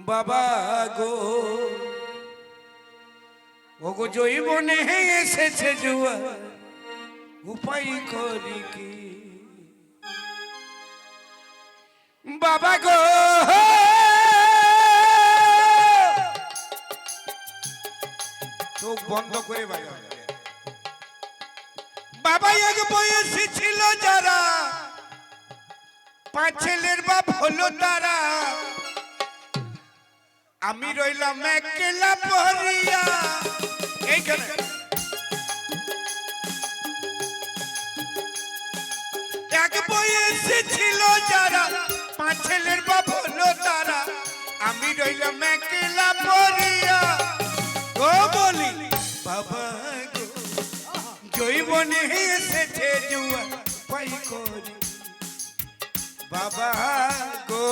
বাবা গো ওগো জৈবনে এসেছে জুয়া উপায় করি কি বাবা গো চোখ বন্ধ করে বাজা বাবা এক বয়সী ছিল যারা পাঁচ ছেলের বাপ হলো তারা আমি রইলাম একলা পরিয়া এইখানে এক বয়সে ছিল যারা পাঁচ ছেলের বাপ হলো তারা আমি রইলাম একলা পরিয়া ও বলি বাবা গো জৈবনে এসেছে জুয়া পাই করি বাবা গো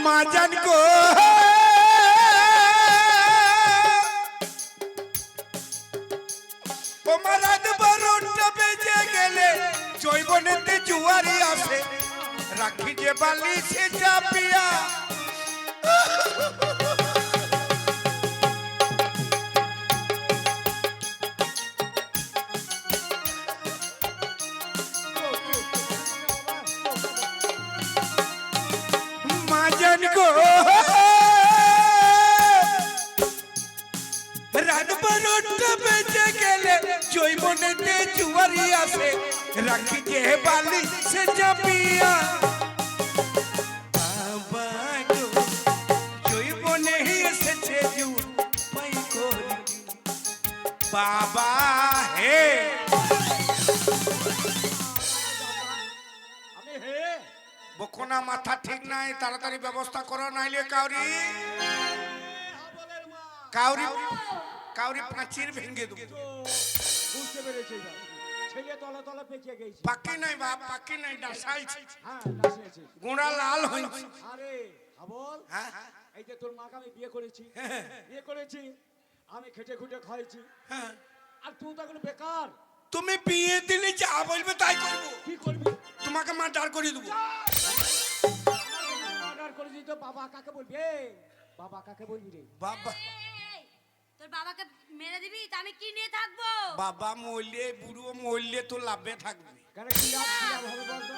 মাজান গো তোমার রাত 12টা বেজে গেলে জৈবনেতে জুয়ারি আসে রাখি যে বালিশে চাপিয়া রাত 12টা বেজে গেলে জৈবনেতে জুয়ারি আসে রাখি যে বালি সে চাপিয়া বাবা গো জৈবনে এসেছে জুয়াই করি বাবা হে বকনা মাথা ঠিক নাই তাড়াতাড়ি ব্যবস্থা করো নাইলে কাউরি কাউরি কাউরি পাঁচির ভেঙে দেব বুঝতে পেরেছি ছেলে তলা তলা পেকে গেছে পাকি নাই বাপ পাকি নাই ডাসাইছে হ্যাঁ ডাসাইছে গোড়া লাল হইছে আরে হাবল হ্যাঁ এই যে তোর মাকে আমি বিয়ে করেছি আমি খেটে খুঁটে খাইছি হ্যাঁ আর তুই তো এখন বেকার তুমি বিয়ে দিলে যা বলবে তাই করব কি করবি তোমাকে মার্ডার করে দেব মার্ডার করে দিই তো বাবা কাকে বলবি বাবা কাকে বলবি রে বাবা তোর বাবাকে মেরে দিবি তা আমি কি নিয়ে থাকবো বাবা মরলে বুড়ো মরলে তো লাভে থাকবে কেন কি লাভ হবে বল তো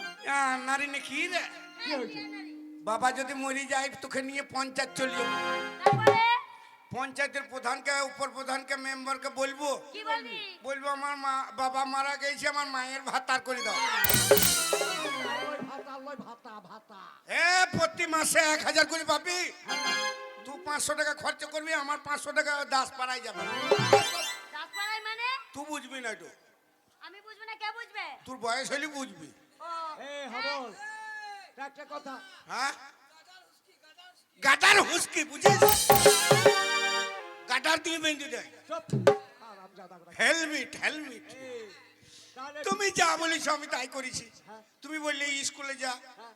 নারী নে কি রে কি হয়েছে বাবা যদি মরে যায় তোকে নিয়ে পঞ্চায়েত চলে যাবো তারপরে পঞ্চায়েতের প্রধানকে উপর প্রধানকে মেম্বারকে বলবো কি বলবি বলবো আমার মা বাবা মারা গেছে আমার মায়ের ভাতার করে দাও ভাতা ভাতা এ প্রতি মাসে 1000 করে পাবি তুই 500 টাকা খরচ করবি আমার 500 টাকা 10 পাড়াই যাবে দাসপাড়ায় মানে তুই বুঝবি না তো আমি বুঝবো না কে বুঝবে তোর বয়স হলে বুঝবি ও হাবল একটা কথা হ্যাঁ গাটার হুস্কি বুঝিস গাটার দিয়ে বেঁধে দেয় চুপ আরামজাদা হেলমেট হেলমেট তুমি যা বলিস আমি তাই করেছি তুমি বললে স্কুলে যা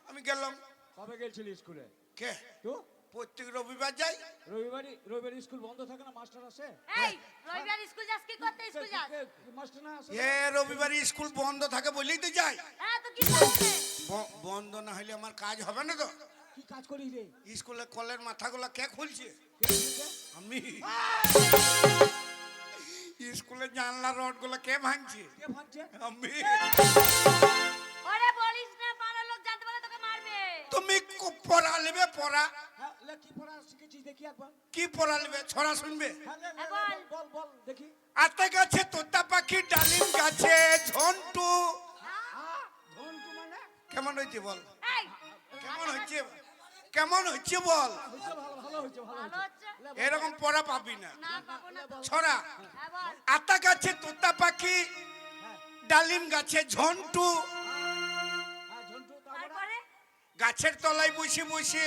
আমি গেলাম কবে গেছিলি স্কুলে কে তো প্রত্যেক রবিবার যাই রবিবার স্কুল বন্ধ থাকে না মাস্টার আসে এই রবিবার স্কুল যাস কি করতে স্কুল যাস মাস্টার না আসে এ রবিবার স্কুল বন্ধ থাকে বলেই তো যাই হ্যাঁ তো কি করতে বন্ধ না হলে আমার কাজ হবে না তো কি কাজ করিস রে স্কুলে কলের মাথাগুলো কে খুলছে আমি স্কুলে জানলা রড গুলো কে ভাঙছে আমি ওরে বলিস না পাড়ার লোক জানতে পারলে তোকে মারবে তুমি পড়া নেবে পড়া কি পড়া শিখেছিস দেখি একবার কি পড়া নেবে ছড়া শুনবে বল বল দেখি আতে গাছে তোতা পাখি ডালিম গাছে ঝন্টু ঝন্টু মানে কেমন হয়েছে বল এই কেমন হয়েছে কেমন হচ্ছে বল ভালো হয়েছে ভালো হচ্ছে এরকম পড়া পাবি না না পাবো না ছড়া হ্যাঁ বল আতা গাছে তোতা পাখি ডালিম গাছে ঝন্টু গাছের তলায় বসে বসে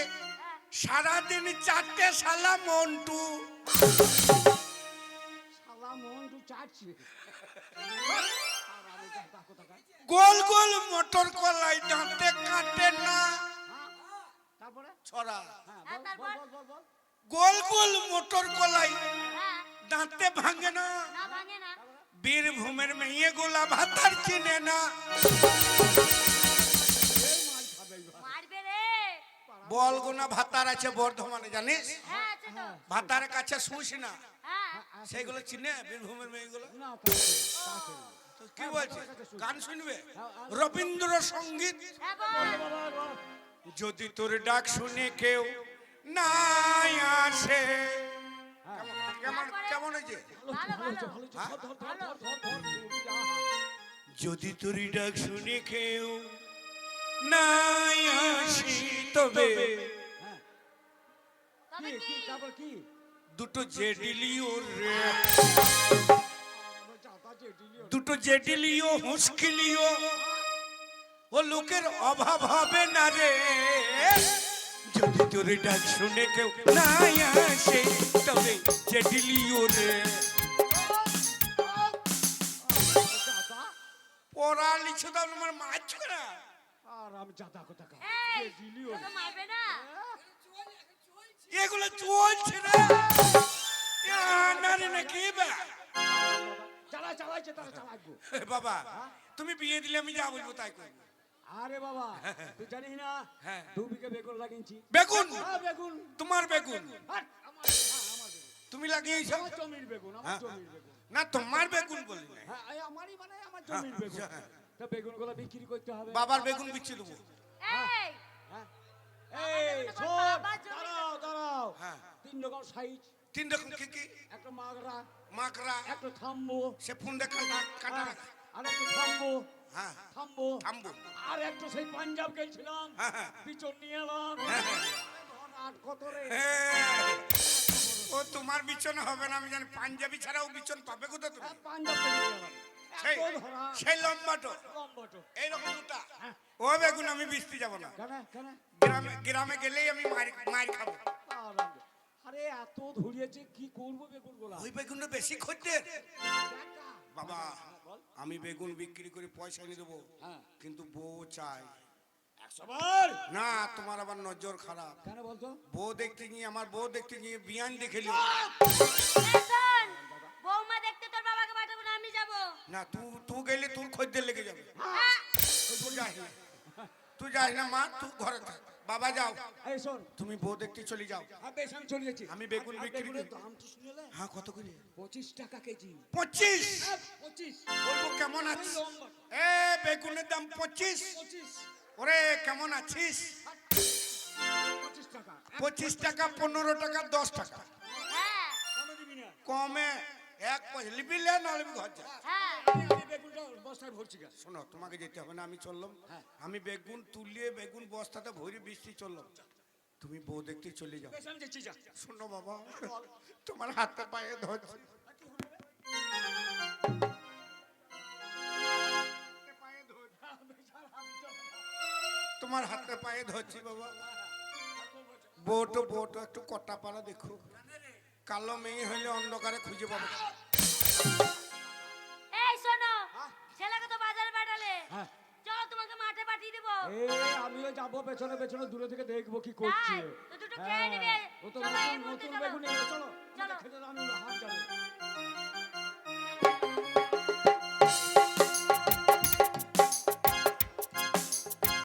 সারাদিন 4টে শালা মন্টু শালা মন্টু চাটছে। আর আমি গাধা কোথাকার। গোল গোল মোটর কলাই দাঁতে কাটে না হ্যাঁ, তারপরে ছড়া হ্যাঁ হ্যাঁ, বল, তারপর? বল, বল, বল। গোল গোল মোটর কলাই হ্যাঁ, দাঁতে ভাঙে না না ভাঙে না। বীরভূমের মেয়ে গোলা ভাতার চিনে না এই মার খাবে এইবার। মারবে রে। বল গোনা ভাতার আছে বর্ধমানে জানিস হ্যাঁ, আছে তো। ভাতার কাছে শুস না হ্যাঁ, সেগুলো চিনে বীরভূমের মেয়েগুলো না তাকে তো কি বলছে গান শুনবে হ্যাঁ, রবীন্দ্র সঙ্গীত হ্যাঁ, বল। বাবা বল। যদি তোর ডাক শুনে কেউ না আসে কেমন কেমন কেমন হয়েছে ভালো, ভালো। ভালো, ধর, ধর, ধর, ধর, ধর, ধর, ধর, যদি তোর ডাক শুনে কেউ না আসি তবে হ্যাঁ। তবে কি, কি? কি, তারপর কি? দুটো জেডিলিও রে আমার চাচা জেডিলিও। দুটো জেডিলিও হুঁসকিলিও ও লোকের অভাব হবে না রে যদি তোর ডাক শুনে কেউ না আসে তবে জেডিলিও রে আমার চাচা। পড়া লিখে দাও আমার মাছ না আর আমি চাচা কোথাকার। এই, জেডিলিও। তোকে মারবে না। এগুলো চলছে না নারে না কি বা চালা চালাইছে তারা চালাইবো। এ বাবা তুমি বিয়ে দিলে আমি যা বলবো তাই করবো আরে বাবা তুই জানিস না হ্যাঁ। 2 বিঘা বেগুন লাগিয়েছি। বেগুন হ্যাঁ বেগুন। তোমার বেগুন হাট, আমার আমার বেগুন। তুমি লাগিয়েছো আমার জমির বেগুন, আমার হ্যাঁ। জমির বেগুন। না তোমার বেগুন বলি না হ্যাঁ এই আমারই মানে আমার জমির বেগুন। হ্যাঁ। তা বেগুনগুলো বিক্রি করতে হবে। বাবার বেগুন বিচ্ছি দেবো এই, হ্যাঁ। আমার এই বেগুন তো শোন, বাবার জমির দাঁড়াও দাঁড়াও। হ্যাঁ 3 রকম সাইজ, 3 রকম কি কি একটা মাগরা, মাকড়া একটা থাম্বো, সে ফোন কাটা কাটা হ্যাঁ, আর একটা থাম্বো, হ্যাঁ থাম্বো, থামবো আর একটা সেই পাঞ্জাব গেছিলাম, হ্যাঁ, হ্যাঁ। পিছন নিয়ে এলাম। হ্যাঁ, হ্যাঁ। ধন আট কত রে? হ্যাঁ। ও তোমার বিছন হবে না আমি জানি পাঞ্জাবি ছাড়াও বিছন পাবে কোথায় তুমি হ্যাঁ, পাঞ্জাব থেকে নিয়ে এলাম। সেই এত ধরা, সেই লম্বাটো লম্বাটো। এইরকম দুটা হ্যাঁ। ও বেগুন আমি বিচতে যাব না কেন কেন? গ্রামে গ্রামে গেলেই আমি মার খাবো আরাম। আরে এত ধরিয়েছে কি করবো বেগুন গুলা? ওই বেগুনটা বেশি খদ্দের বাবা আমি বেগুন বিক্রি করে পয়সা নিয়ে দেবো হ্যাঁ। কিন্তু বউ চাই 100 বার। না তোমার আবার নজর খারাপ কেন বলতো? বউ দেখতে গিয়ে আমার বউ দেখতে গিয়ে বিয়ান দেখে নিও। এই শোন, বৌমা দেখতে তোর বাবাকে পাঠাবো না, আমি যাবো। না তুই গেলে তোর খদ্দের লেগে যাবে হ্যাঁ, তুই যাস না তুই যাস না মা তুই ঘরে থাক বাবা যাও এই শোন, তুমি বউ দেখতে চলে যাও বেশ আমি চলে যাচ্ছি। আমি বেগুন আর বিক্রি বেগুনের করি। দাম তো শুনলে? হ্যাঁ কত করে 25 টাকা কেজি। 25 25। বলবো কেমন আছিস এ বেগুনের দাম 25 25 ওরে কেমন আছিস 25 টাকা। 25 টাকা 15 টাকা 10 টাকা হ্যাঁ, কমে দিবি না? কমে এক পয়সা লিবি লে না লিবি ঘর যা হ্যাঁ। আমি বেগুনটা বস্তায় ভরছি গা। শোনো তোমাকে যেতে হবে না আমি চললাম হ্যাঁ। আমি বেগুন তুলিয়ে বেগুন বস্তাতে ভরে বৃষ্টি চললাম তুমি বউ দেখতে চলে যাও বেশ আমি যাচ্ছি যা। শোনো বাবা তোমার হাতে পায়ে ধরছি তোমার হাতে পায়ে ধরছি বাবা বউটো একটু কটা পাড়া দেখো কালো মেয়ে হইলে অন্ধকারে খুঁজে পাবো এই শোনো, ছেলেকে তো বাজারে পাঠালে, হ্যাঁ। চলো তোমাকে মাঠে পাঠিয়ে দেবো। এই আমিও যাবো পেছনে পেছনে দূরে থেকে দেখবো কি করছে। তাই? তো দুটো খেয়ে নিবে। ও তো চলো, এই নতুন মুহূর্তে নতুন চলো। বেগুন এলো, চলো। চলো।